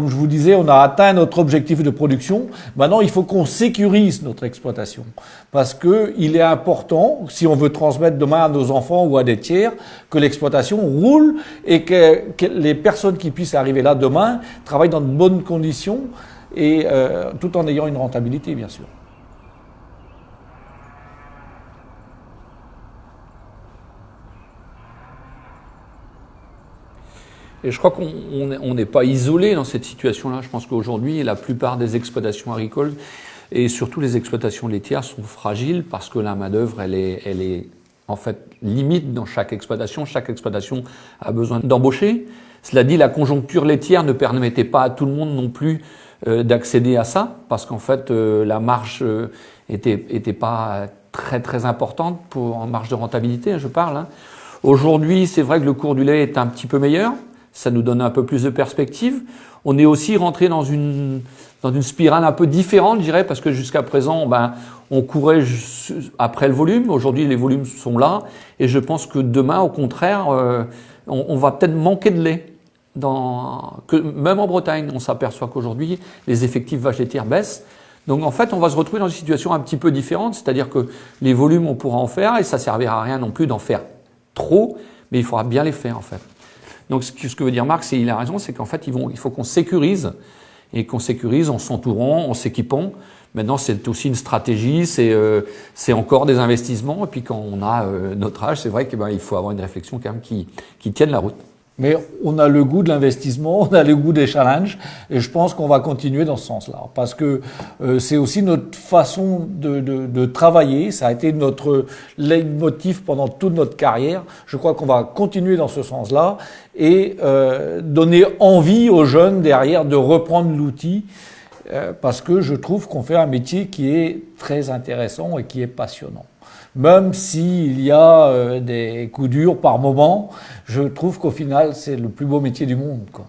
comme je vous disais, on a atteint notre objectif de production. Maintenant, il faut qu'on sécurise notre exploitation. Parce que il est important, si on veut transmettre demain à nos enfants ou à des tiers, que l'exploitation roule et que les personnes qui puissent arriver là demain travaillent dans de bonnes conditions et tout en ayant une rentabilité, bien sûr. Et je crois qu'on n'est pas isolé dans cette situation-là. Je pense qu'aujourd'hui, la plupart des exploitations agricoles et surtout les exploitations laitières sont fragiles parce que la main-d'œuvre, elle est en fait limite dans chaque exploitation. Chaque exploitation a besoin d'embaucher. Cela dit, la conjoncture laitière ne permettait pas à tout le monde non plus d'accéder à ça parce qu'en fait, la marge était pas très importante en marge de rentabilité, je parle. Hein. Aujourd'hui, c'est vrai que le cours du lait est un petit peu meilleur. Ça nous donne un peu plus de perspective. On est aussi rentré dans une spirale un peu différente, je dirais, parce que jusqu'à présent, on courait après le volume. Aujourd'hui, les volumes sont là. Et je pense que demain, au contraire, on va peut-être manquer de lait. Même en Bretagne, on s'aperçoit qu'aujourd'hui, les effectifs vaches laitières baissent. Donc en fait, on va se retrouver dans une situation un petit peu différente. C'est-à-dire que les volumes, on pourra en faire et ça ne servira à rien non plus d'en faire trop, mais il faudra bien les faire en fait. Donc ce que veut dire Marc, il a raison, c'est qu'en fait il faut qu'on sécurise et qu'on sécurise en s'entourant, en s'équipant. Maintenant c'est aussi une stratégie, c'est encore des investissements. Et puis quand on a notre âge, c'est vrai qu'il faut avoir une réflexion quand même qui tienne la route. Mais on a le goût de l'investissement, on a le goût des challenges, et je pense qu'on va continuer dans ce sens-là, parce que c'est aussi notre façon de travailler, ça a été notre leitmotiv pendant toute notre carrière. Je crois qu'on va continuer dans ce sens-là et donner envie aux jeunes derrière de reprendre l'outil, parce que je trouve qu'on fait un métier qui est très intéressant et qui est passionnant. Même s'il y a des coups durs par moment, je trouve qu'au final, c'est le plus beau métier du monde, quoi.